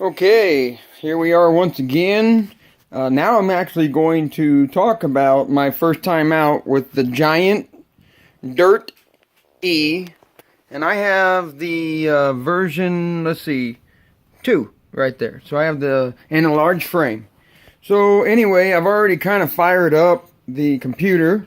Okay, here we are once again. Now I'm actually going to talk about my first time out with the Giant Dirt E. And I have the version, let's see, 2 right there. So I have in a large frame. So anyway, I've already kind of fired up the computer.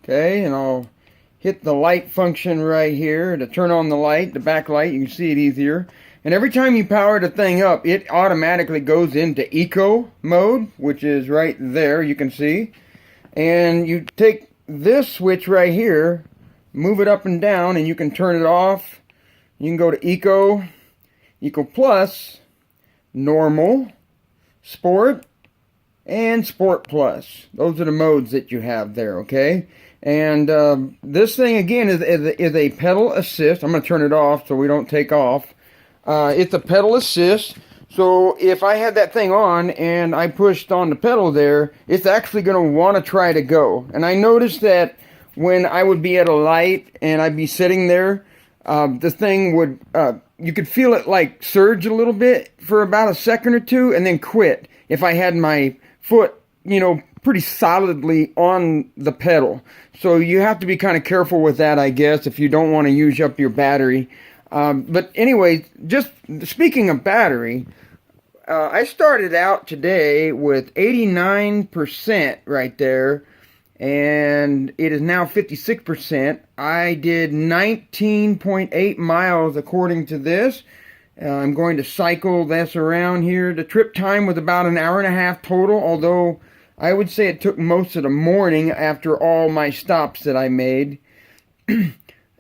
Okay, and I'll hit the light function right here to turn on the light, the backlight. You can see it easier. And every time you power the thing up, it automatically goes into eco mode, which is right there, you can see. And you take this switch right here, move it up and down, and you can turn it off. You can go to eco, eco plus, normal, sport, and sport plus. Those are the modes that you have there, okay? And this thing again is a pedal assist. I'm going to turn it off so we don't take off. It's a pedal assist, so if I had that thing on and I pushed on the pedal there, it's actually going to want to try to go. And I noticed that when I would be at a light and I'd be sitting there, the thing would, you could feel it like surge a little bit for about a second or two and then quit if I had my foot, pretty solidly on the pedal. So you have to be kind of careful with that, I guess, if you don't want to use up your battery. But anyway, just speaking of battery, I started out today with 89% right there, and it is now 56%. I did 19.8 miles according to this. I'm going to cycle this around here. The trip time was about an hour and a half total, although I would say it took most of the morning after all my stops that I made.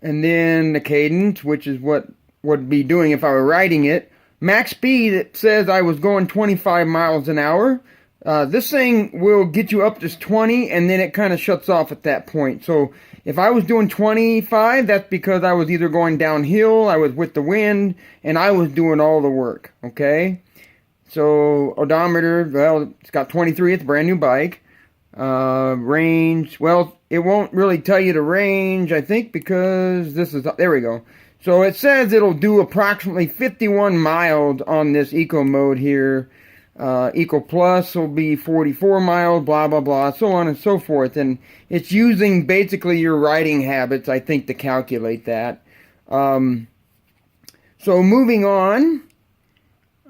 And then the cadence, which is what would be doing if I were riding it. Max speed, it says I was going 25 miles an hour. This thing will get you up to 20, and then it kind of shuts off at that point. So if I was doing 25, that's because I was either going downhill, I was with the wind, and I was doing all the work, okay? So odometer, well, it's got 23, it's a brand new bike. Range, well, it won't really tell you the range, I think, because there we go. So it says it'll do approximately 51 miles on this eco mode here. Eco plus will be 44 miles, blah, blah, blah, so on and so forth. And it's using basically your riding habits, I think, to calculate that. So moving on,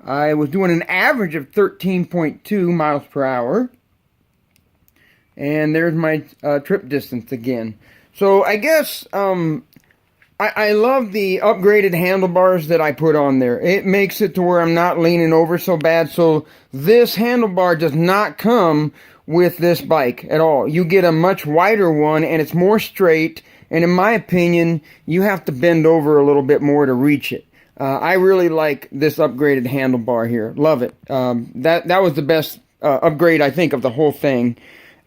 I was doing an average of 13.2 miles per hour. And there's my trip distance again. So I guess I love the upgraded handlebars that I put on there. It makes it to where I'm not leaning over so bad. So this handlebar does not come with this bike at all. You get a much wider one and it's more straight. And in my opinion, you have to bend over a little bit more to reach it. I really like this upgraded handlebar here. Love it. That was the best upgrade, I think, of the whole thing.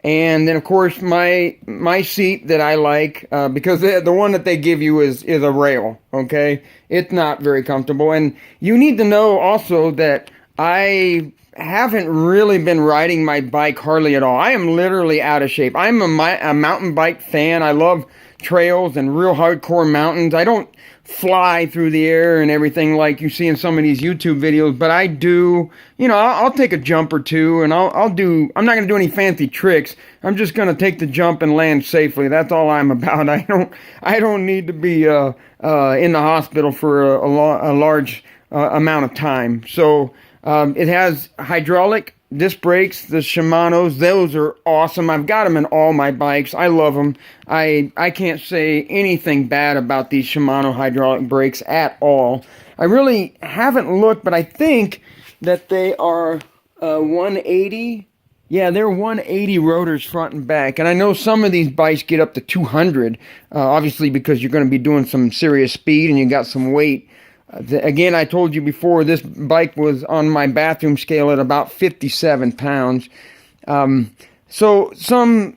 And then, of course, my seat that I like, because the one that they give you is a rail, okay? It's not very comfortable. And you need to know also that I haven't really been riding my bike hardly at all. I am literally out of shape. I'm a mountain bike fan. I love trails and real hardcore mountains. I don't fly through the air and everything like you see in some of these YouTube videos, but I do, I'll take a jump or two, and I'm not going to do any fancy tricks. I'm just going to take the jump and land safely. That's all I'm about. I don't need to be in the hospital for a large amount of time. So it has hydraulic disc brakes, the Shimano's. Those are awesome. I've got them in all my bikes. I love them. I can't say anything bad about these Shimano hydraulic brakes at all. I really haven't looked, but I think that they are 180. Yeah, they're 180 rotors front and back. And I know some of these bikes get up to 200, obviously because you're going to be doing some serious speed and you got some weight. Again, I told you before, this bike was on my bathroom scale at about 57 pounds. So some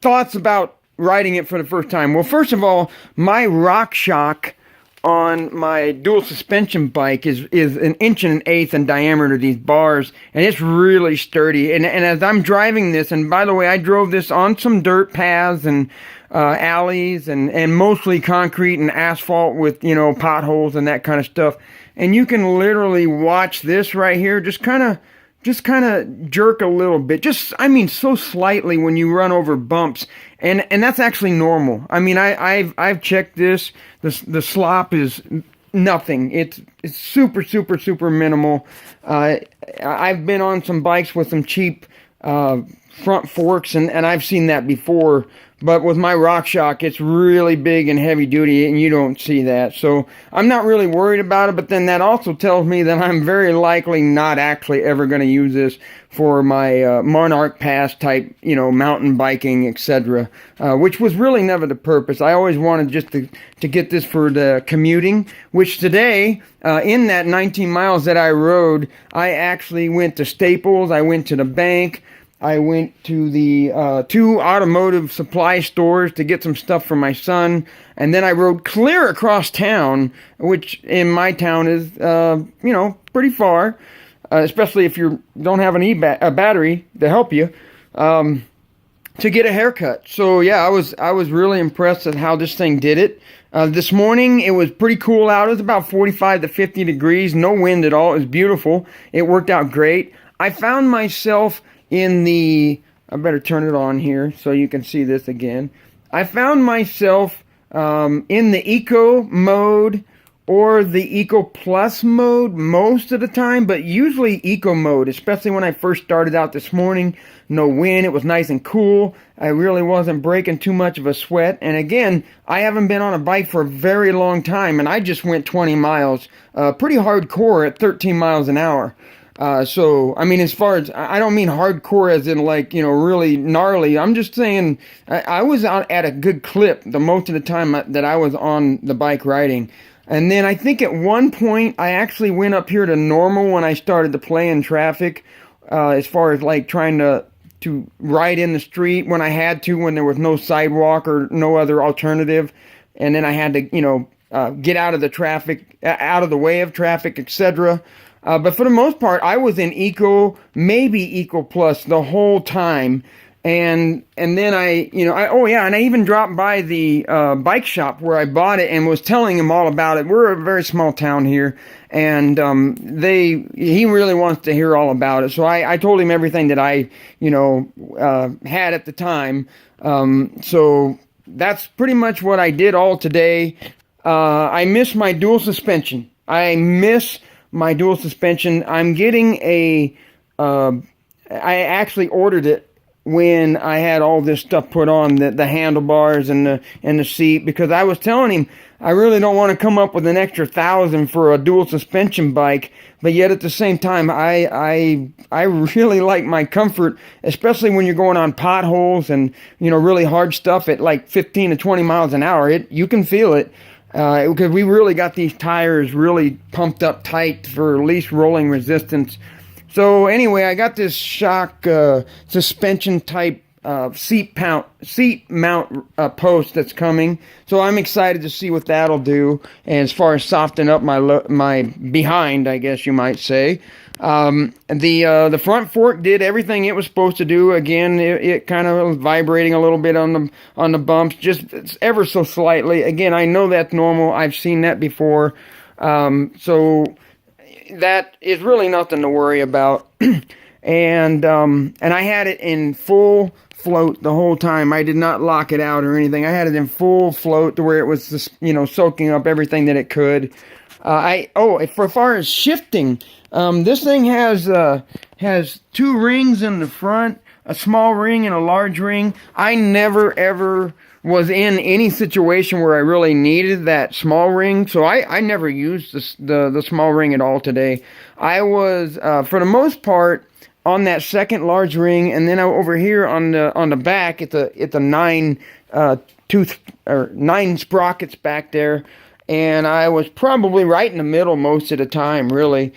thoughts about riding it for the first time. Well, first of all, my RockShox on my dual suspension bike is 1.125 in diameter, these bars, and it's really sturdy. And as I'm driving this, and by the way, I drove this on some dirt paths and alleys and mostly concrete and asphalt with, you know, potholes and that kind of stuff. And you can literally watch this right here just kind of jerk a little bit, just, I mean, so slightly when you run over bumps, and that's actually normal. I mean, I've checked this. The slop is nothing. It's super minimal. I've been on some bikes with some cheap front forks, and I've seen that before. But with my RockShox, it's really big and heavy duty, and you don't see that. So I'm not really worried about it, but then that also tells me that I'm very likely not actually ever going to use this for my Monarch Pass type, you know, mountain biking, etc., which was really never the purpose. I always wanted just to get this for the commuting, which today, in that 19 miles that I rode, I actually went to Staples, I went to the bank, I went to the 2 automotive supply stores to get some stuff for my son, and then I rode clear across town, which in my town is, you know, pretty far, especially if you don't have a battery to help you, to get a haircut. So yeah, I was really impressed at how this thing did it. This morning it was pretty cool out. It was about 45 to 50 degrees, no wind at all. It was beautiful. It worked out great. I found myself in the, I better turn it on here so you can see this again. I found myself in the Eco mode or the Eco Plus mode most of the time, but usually Eco mode, especially when I first started out this morning. No wind, it was nice and cool. I really wasn't breaking too much of a sweat. And again, I haven't been on a bike for a very long time, and I just went 20 miles, pretty hardcore at 13 miles an hour. So, I mean, as far as, I don't mean hardcore as in like, you know, really gnarly. I'm just saying I was out at a good clip the most of the time that I was on the bike riding. And then I think at one point I actually went up here to normal when I started to play in traffic, as far as like trying to ride in the street when I had to, when there was no sidewalk or no other alternative. And then I had to, you know, get out of the traffic, out of the way of traffic, etc. But for the most part, I was in Eco, maybe Eco Plus the whole time. And then and I even dropped by the bike shop where I bought it and was telling him all about it. We're a very small town here, and he really wants to hear all about it. So I told him everything that I, you know, had at the time. So that's pretty much what I did all today. I miss my dual suspension. My dual suspension. I'm getting I actually ordered it when I had all this stuff put on, the handlebars and the seat, because I was telling him I really don't want to come up with an extra $1,000 for a dual suspension bike, but yet at the same time I really like my comfort, especially when you're going on potholes and, you know, really hard stuff at like 15 to 20 miles an hour. You can feel it. Because we really got these tires really pumped up tight for least rolling resistance. So anyway, I got this shock suspension type seat mount post that's coming. So I'm excited to see what that'll do, and as far as soften up my behind, I guess you might say. The front fork did everything it was supposed to do. Again, it kind of was vibrating a little bit on the bumps, just ever so slightly. Again, I know that's normal. I've seen that before. So that is really nothing to worry about. And I had it in full float the whole time. I did not lock it out or anything. I had it in full float to where it was just, you know, soaking up everything that it could. For far as shifting, this thing has 2 rings in the front, a small ring and a large ring. I never ever was in any situation where I really needed that small ring, so I never used the small ring at all today. I was for the most part on that second large ring, and then over here on the back at the 9 sprockets back there. And I was probably right in the middle most of the time, really.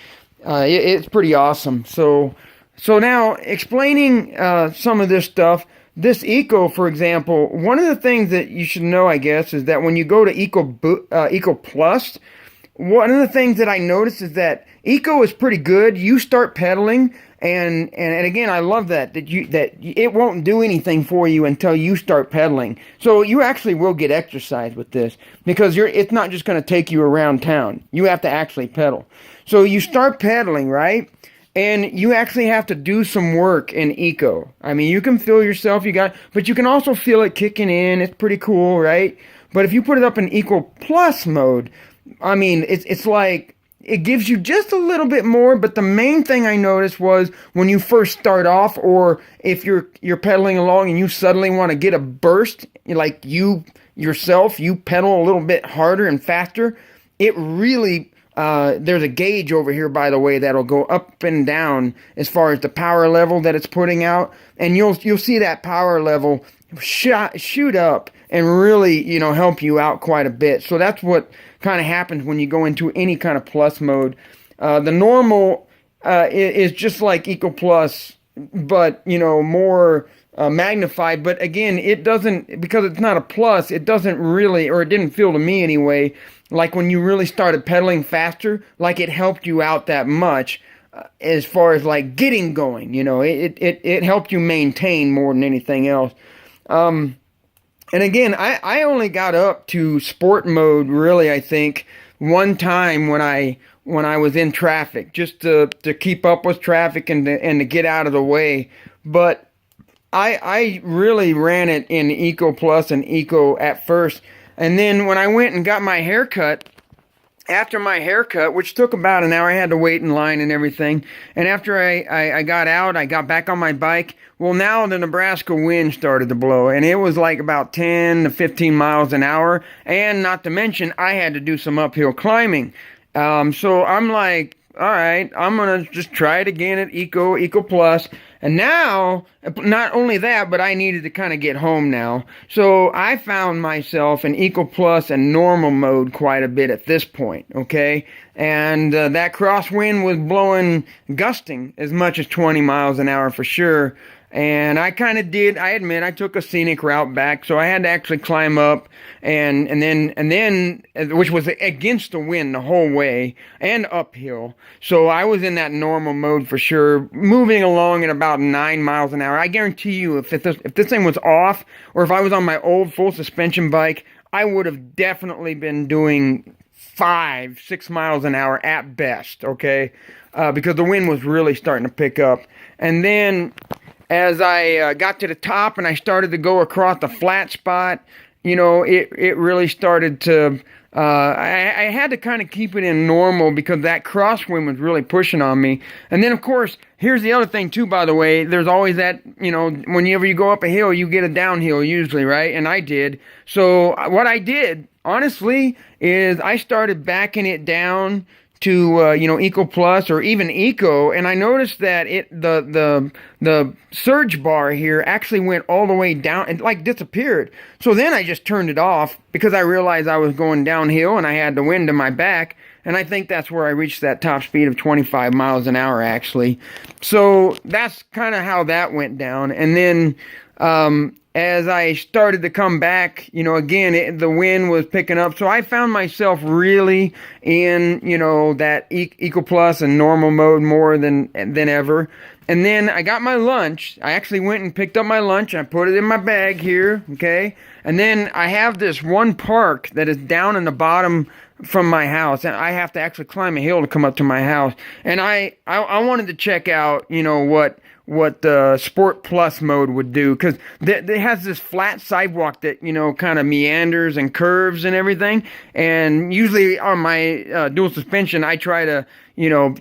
It's pretty awesome. So now, explaining some of this stuff, this Eco, for example, one of the things that you should know, I guess, is that when you go to Eco Plus, one of the things that I noticed is that Eco is pretty good. You start pedaling, and again, I love that it won't do anything for you until you start pedaling. So you actually will get exercise with this, because it's not just going to take you around town. You have to actually pedal. So you start pedaling, right? And you actually have to do some work in Eco. I mean, you can feel yourself, but you can also feel it kicking in. It's pretty cool, right? But if you put it up in Eco Plus mode, I mean, it's like, it gives you just a little bit more. But the main thing I noticed was when you first start off, or if you're pedaling along and you suddenly want to get a burst, like you pedal a little bit harder and faster, it really, there's a gauge over here, by the way, that'll go up and down as far as the power level that it's putting out, and you'll see that power level shoot up and really, help you out quite a bit. So that's what kind of happens when you go into any kind of plus mode. The normal is just like Eco Plus, but more magnified. But again, it doesn't, because it's not a plus, it doesn't really, or it didn't feel to me anyway, like when you really started pedaling faster, like it helped you out that much as far as like getting going. It helped you maintain more than anything else. And again, I only got up to sport mode, really, I think, one time when I was in traffic, just to keep up with traffic and to get out of the way. But I really ran it in Eco Plus and Eco at first. And then when I went and got my haircut, after my haircut, which took about an hour, I had to wait in line and everything. And after I got out, I got back on my bike. Well, now the Nebraska wind started to blow, and it was like about 10 to 15 miles an hour. And not to mention, I had to do some uphill climbing. So I'm like, all right, I'm going to just try it again at Eco Plus. And now, not only that, but I needed to kind of get home now. So I found myself in Eco Plus and normal mode quite a bit at this point, okay? And that crosswind was blowing, gusting as much as 20 miles an hour for sure. And I kind of did, I admit, I took a scenic route back, so I had to actually climb up and then, which was against the wind the whole way and uphill. So I was in that normal mode for sure, moving along at about 9 miles an hour. I guarantee you, if this thing was off, or if I was on my old full suspension bike, I would have definitely been doing 5-6 miles an hour at best, okay? Because the wind was really starting to pick up. And then as I got to the top and I started to go across the flat spot, it really started to, I had to kind of keep it in normal because that crosswind was really pushing on me. And then, of course, here's the other thing, too, by the way. There's always that, whenever you go up a hill, you get a downhill usually, right? And I did. So what I did, honestly, is I started backing it down to Eco Plus or even Eco, and I noticed that the surge bar here actually went all the way down and like disappeared. So then I just turned it off because I realized I was going downhill and I had the wind in my back, and I think that's where I reached that top speed of 25 miles an hour actually. So that's kind of how that went down. And then as I started to come back, again, the wind was picking up. So I found myself really in, that Eco Plus and normal mode more than ever. And then I got my lunch. I actually went and picked up my lunch. I put it in my bag here, okay? And then I have this one park that is down in the bottom from my house. And I have to actually climb a hill to come up to my house. And I wanted to check out, what the Sport Plus mode would do, because it has this flat sidewalk that kind of meanders and curves and everything, and usually on my dual suspension I try to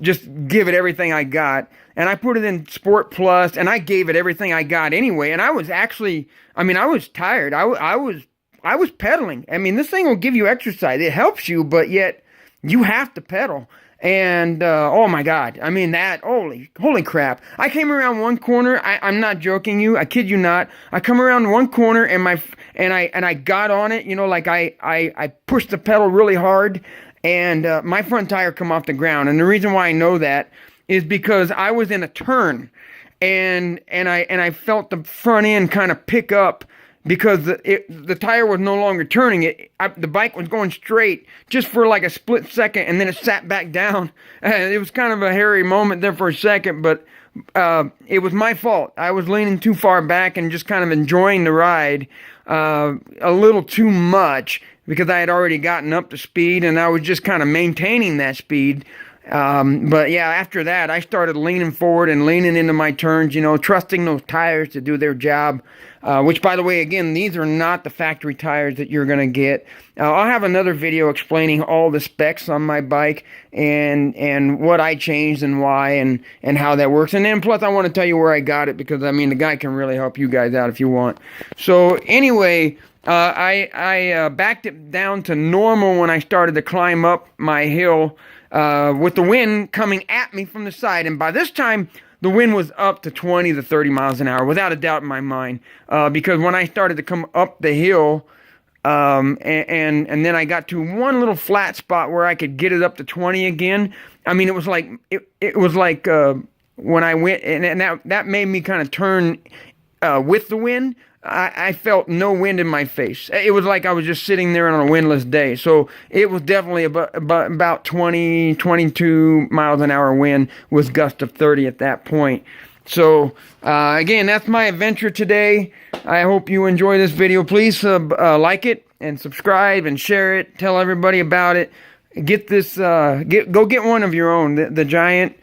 just give it everything I got, and I put it in Sport Plus and I gave it everything I got anyway, and I was actually, I was tired. I was pedaling. This thing will give you exercise, it helps you, but yet you have to pedal. And, oh my God, holy crap. I came around one corner, I'm not joking you, I kid you not, I come around one corner and I got on it, I pushed the pedal really hard, and, my front tire come off the ground. And the reason why I know that is because I was in a turn, I felt the front end kind of pick up because the tire was no longer turning. The bike was going straight just for like a split second, and then it sat back down. It was kind of a hairy moment there for a second, but it was my fault. I was leaning too far back and just kind of enjoying the ride a little too much because I had already gotten up to speed, and I was just kind of maintaining that speed. But yeah, after that, I started leaning forward and leaning into my turns, trusting those tires to do their job. Which, by the way, again, these are not the factory tires that you're going to get. I'll have another video explaining all the specs on my bike and what I changed and why and how that works. And then plus I want to tell you where I got it, because I mean the guy can really help you guys out if you want. So anyway, I backed it down to normal when I started to climb up my hill with the wind coming at me from the side. And by this time, the wind was up to 20 to 30 miles an hour, without a doubt in my mind. Because when I started to come up the hill, and then I got to one little flat spot where I could get it up to 20 again. I mean, it was like when I went, and that made me kind of turn with the wind. I felt no wind in my face. It was like I was just sitting there on a windless day. So it was definitely about 20, 22 miles an hour wind with gusts of 30 at that point. So again, that's my adventure today. I hope you enjoy this video. Please like it and subscribe and share it. Tell everybody about it. Get this. Go get one of your own. The Giant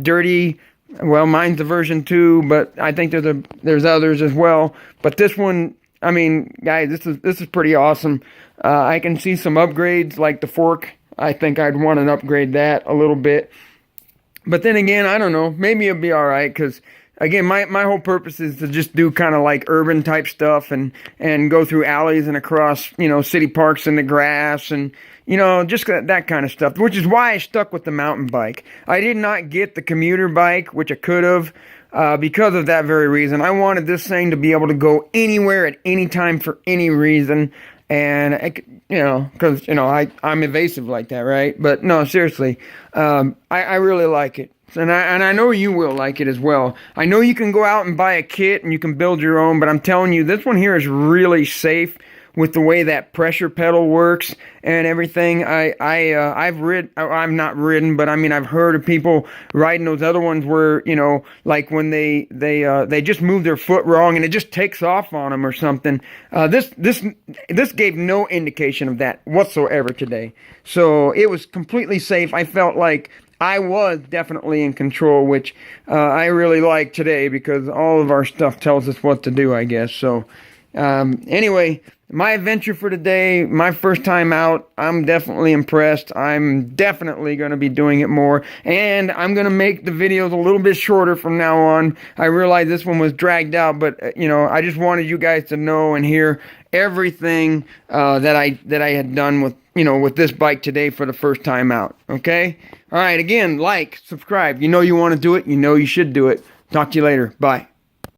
Dirty. Well, mine's the version 2, but I think there's others as well. But this one, I mean, guys, this is pretty awesome. I can see some upgrades like the fork. I think I'd want to upgrade that a little bit. But then again, I don't know. Maybe it'll be all right, because again, my whole purpose is to just do kind of like urban type stuff and go through alleys and across, city parks in the grass and, just that kind of stuff, which is why I stuck with the mountain bike. I did not get the commuter bike, which I could have, because of that very reason. I wanted this thing to be able to go anywhere at any time for any reason. And, because, I'm evasive like that, right? But no, seriously, I really like it. And I know you will like it as well. I know you can go out and buy a kit and you can build your own, but I'm telling you, this one here is really safe with the way that pressure pedal works and everything. I've not ridden, but I mean, I've heard of people riding those other ones where, like when they just move their foot wrong and it just takes off on them or something. This gave no indication of that whatsoever today. So it was completely safe. I felt like I was definitely in control, which I really like today, because all of our stuff tells us what to do, I guess. So anyway, my adventure for today, my first time out, I'm definitely impressed. I'm definitely going to be doing it more, and I'm going to make the videos a little bit shorter from now on. I realize this one was dragged out, but I just wanted you guys to know and hear everything that I had done with with this bike today for the first time out. Okay? All right, again, like, subscribe. You want to do it. You should do it. Talk to you later. Bye.